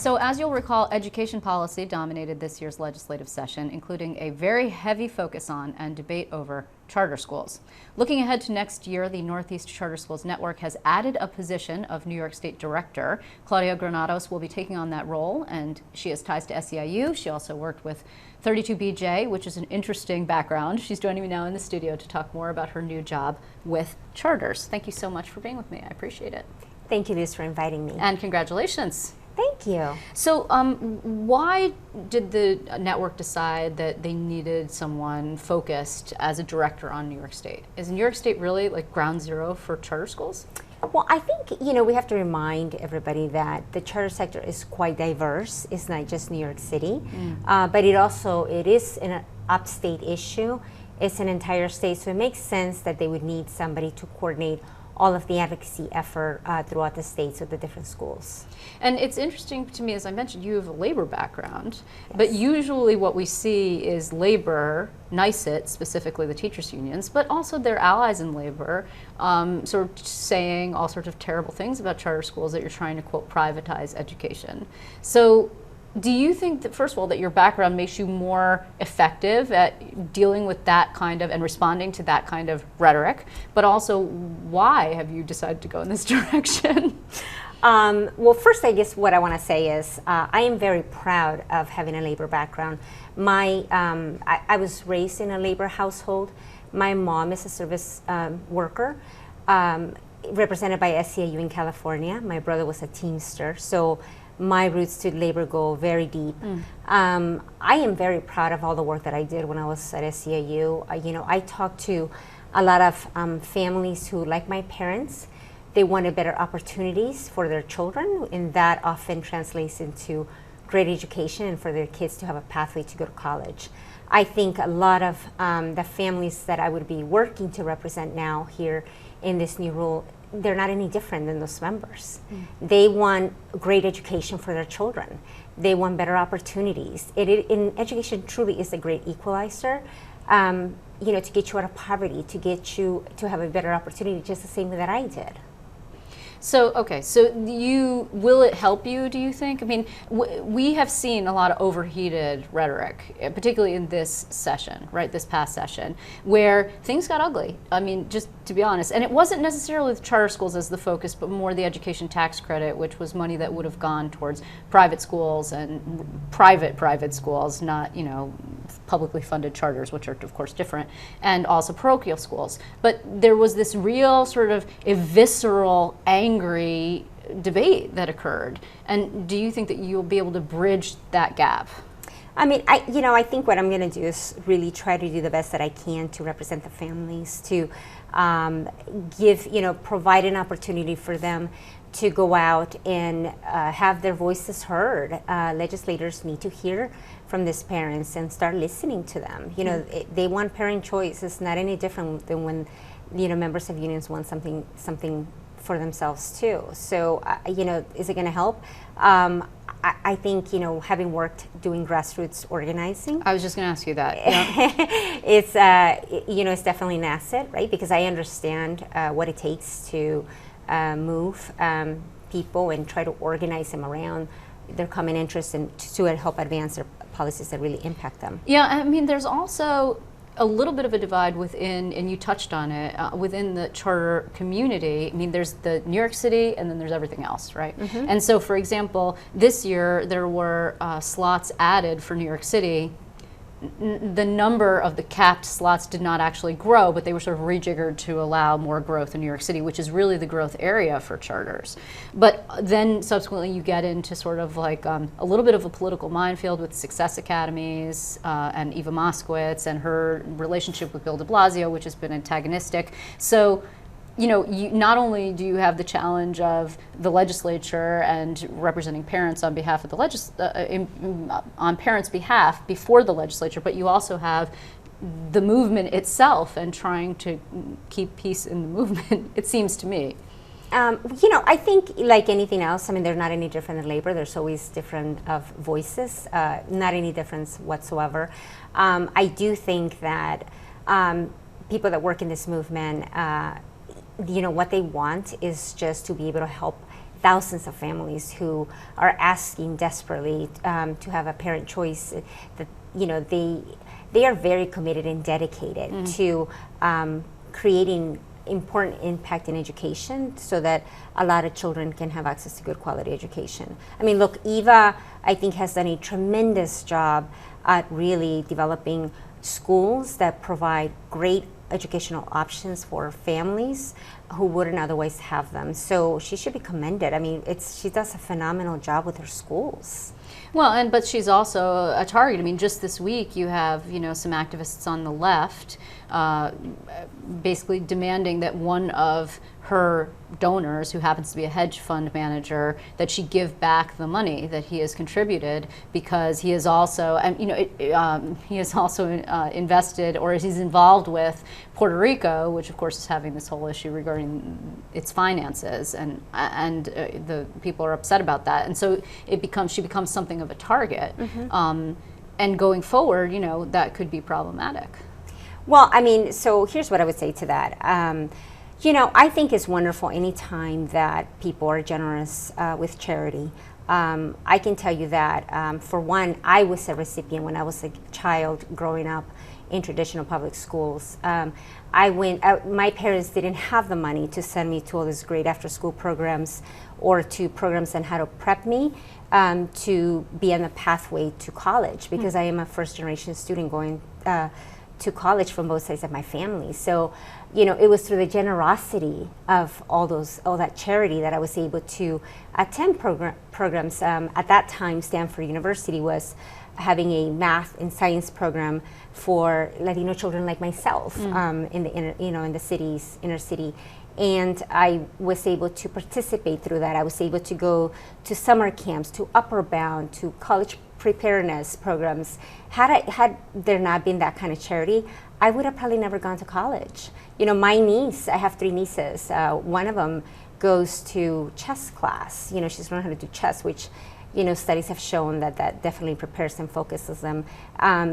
So as you'll recall, education policy dominated this year's legislative session, including a very heavy focus on and debate over charter schools. Looking ahead to next year, the Northeast Charter Schools Network has added a position of New York State Director. Claudia Granados will be taking on that role, and she has ties to SEIU. She also worked with 32BJ, which is an interesting background. She's joining me now in the studio to talk more about her new job with charters. Thank you so much for being with me. I appreciate it. Thank you, Liz, for inviting me. And congratulations. Thank you. So why did the network decide that they needed someone focused as a director on New York State? Is New York State really like ground zero for charter schools? Well, I think, we have to remind everybody that the charter sector is quite diverse. It's not just New York City, but it is an upstate issue. It's an entire state, so it makes sense that they would need somebody to coordinate all of the advocacy effort throughout the states with the different schools. And it's interesting to me, as I mentioned, you have a labor background, yes. But usually what we see is labor, NYSET, specifically the teachers' unions, but also their allies in labor, sort of saying all sorts of terrible things about charter schools that you're trying to, quote, privatize education. So do you think that, first of all, that your background makes you more effective at dealing with that kind of and responding to that kind of rhetoric? But also, why have you decided to go in this direction? Well, first, I guess what I want to say is I am very proud of having a labor background. I was raised in a labor household. My mom is a service worker, represented by SEIU in California. My brother was a Teamster. So my roots to labor go very deep. I am very proud of all the work that I did when I was at SEIU. I talked to a lot of families who, like my parents, they wanted better opportunities for their children, and that often translates into great education and for their kids to have a pathway to go to college. I think a lot of the families that I would be working to represent now here in this new role, they're not any different than those members. They want great education for their children. They want better opportunities. Education truly is a great equalizer, to get you out of poverty, to get you to have a better opportunity, just the same way that I did. So, okay, so will it help you, do you think? I mean, we have seen a lot of overheated rhetoric, particularly in this session, right, this past session, where things got ugly. I mean, just to be honest. And it wasn't necessarily the charter schools as the focus, but more the education tax credit, which was money that would have gone towards private schools and private schools, not, publicly funded charters, which are, of course, different, and also parochial schools. But there was this real sort of visceral, angry debate that occurred. And do you think that you'll be able to bridge that gap? I mean, I think what I'm going to do is really try to do the best that I can to represent the families, to provide an opportunity for them to go out and have their voices heard. Legislators need to hear from these parents and start listening to them. They want parent choice. It's not any different than when, members of unions want something for themselves too. So, is it going to help? I think, having worked doing grassroots organizing. I was just going to ask you that. Yeah. It's definitely an asset, right? Because I understand what it takes to move people and try to organize them around their common interests and to help advance their policies that really impact them. Yeah, I mean, there's also a little bit of a divide within, and you touched on it, within the charter community. I mean, there's the New York City and then there's everything else, right? Mm-hmm. And so, for example, this year there were slots added for New York City. The number of the capped slots did not actually grow, but they were sort of rejiggered to allow more growth in New York City, which is really the growth area for charters. But then subsequently you get into sort of like a little bit of a political minefield with Success Academies and Eva Moskowitz and her relationship with Bill de Blasio, which has been antagonistic. So, not only do you have the challenge of the legislature and representing parents on behalf of the on parents' behalf before the legislature, but you also have the movement itself and trying to keep peace in the movement, it seems to me. I think like anything else, I mean, they're not any different than labor. There's always different voices, not any difference whatsoever. I do think that people that work in this movement, what they want is just to be able to help thousands of families who are asking desperately to have a parent choice. That they are very committed and dedicated to creating important impact in education so that a lot of children can have access to good quality education. I mean, look, Eva, I think, has done a tremendous job at really developing schools that provide great educational options for families who wouldn't otherwise have them. So she should be commended. I mean, she does a phenomenal job with her schools. Well, but she's also a target. I mean, just this week you have, some activists on the left basically demanding that one of her donors, who happens to be a hedge fund manager, that she give back the money that he has contributed, because he is also, he has also invested, or he's involved with Puerto Rico, which of course is having this whole issue regarding its finances, and the people are upset about that, and so she becomes something of a target, and going forward, that could be problematic. Well, I mean, so here's what I would say to that. I think it's wonderful anytime that people are generous with charity. I can tell you that, for one, I was a recipient when I was a child growing up in traditional public schools. My parents didn't have the money to send me to all these great after-school programs or to programs on how to prep me to be on the pathway to college, because I am a first-generation student going to college from both sides of my family. So, it was through the generosity of all that charity that I was able to attend programs. At that time, Stanford University was having a math and science program for Latino children like myself in the in the city's inner city. And I was able to participate through that. I was able to go to summer camps, to Upper Bound, to college preparedness programs. Had there not been that kind of charity, I would have probably never gone to college. My niece, I have 3 nieces. One of them goes to chess class. She's learned how to do chess, which, studies have shown that definitely prepares and focuses them.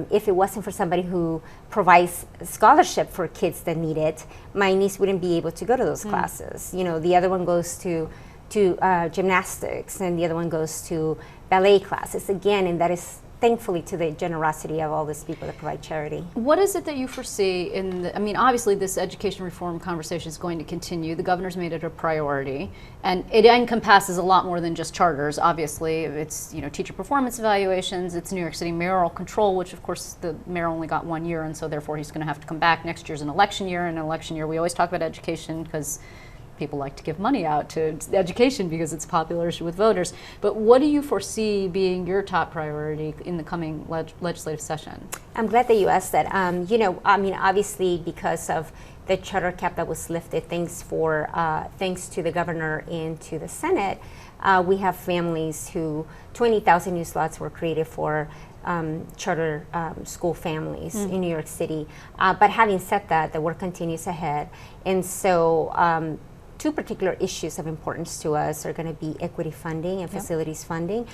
If it wasn't for somebody who provides scholarship for kids that need it, my niece wouldn't be able to go to those classes. The other one goes to gymnastics, and the other one goes to ballet classes, again, and that is thankfully to the generosity of all these people that provide charity. What is it that you foresee obviously this education reform conversation is going to continue. The governor's made it a priority, and it encompasses a lot more than just charters. Obviously, it's teacher performance evaluations, it's New York City mayoral control, which of course the mayor only got 1 year, and so therefore he's going to have to come back. Next year's an election year, and an election year we always talk about education because people like to give money out to education because it's a popular issue with voters. But what do you foresee being your top priority in the coming legislative session? I'm glad that you asked that. Obviously because of the charter cap that was lifted, thanks to the governor and to the Senate, we have families who 20,000 new slots were created for charter school families in New York City. But having said that, the work continues ahead. And so 2 particular issues of importance to us are going to be equity funding and facilities funding,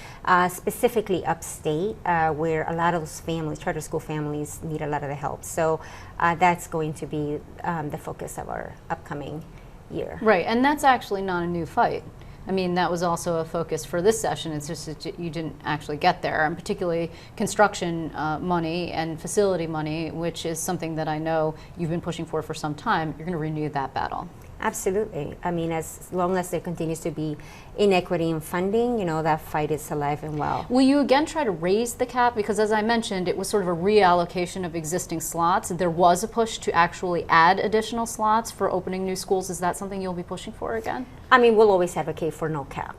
specifically upstate, where a lot of those families, charter school families, need a lot of the help. So that's going to be the focus of our upcoming year. Right, and that's actually not a new fight. I mean, that was also a focus for this session. It's just that you didn't actually get there, and particularly construction money and facility money, which is something that I know you've been pushing for some time. You're going to renew that battle. Absolutely. I mean, as long as there continues to be inequity in funding, that fight is alive and well. Will you again try to raise the cap? Because as I mentioned, it was sort of a reallocation of existing slots. There was a push to actually add additional slots for opening new schools. Is that something you'll be pushing for again? I mean, we'll always advocate for no cap.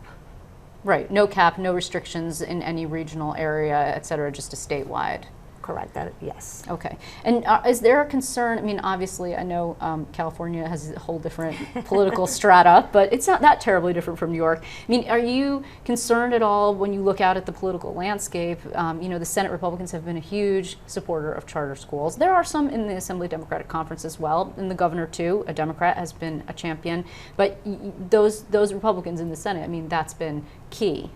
Right. No cap, no restrictions in any regional area, et cetera, just a statewide. Correct. Yes. Okay. And is there a concern? I mean, obviously, I know California has a whole different political strata, but it's not that terribly different from New York. I mean, are you concerned at all when you look out at the political landscape? The Senate Republicans have been a huge supporter of charter schools. There are some in the Assembly Democratic Conference as well, and the governor too, a Democrat, has been a champion. But those Republicans in the Senate, I mean, that's been key.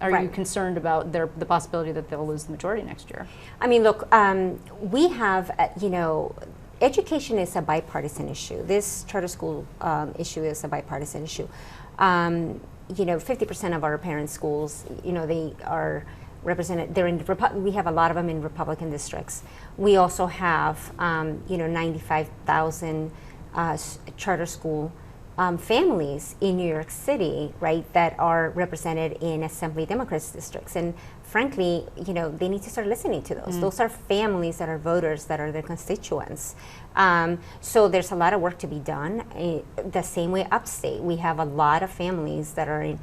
Are you concerned about the possibility that they'll lose the majority next year? I mean, look, we have, education is a bipartisan issue. This charter school issue is a bipartisan issue. 50% of our parent schools, they are represented. They're in we have a lot of them in Republican districts. We also have 95,000 charter school families in New York City, right, that are represented in Assembly Democrats districts. And frankly, they need to start listening to those. Those are families that are voters, that are their constituents. So there's a lot of work to be done. The same way upstate, we have a lot of families that are in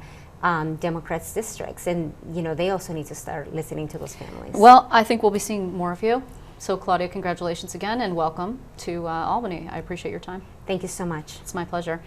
Democrats districts, and they also need to start listening to those families. Well, I think we'll be seeing more of you. So Claudia, congratulations again and welcome to Albany. I appreciate your time. Thank you so much. It's my pleasure.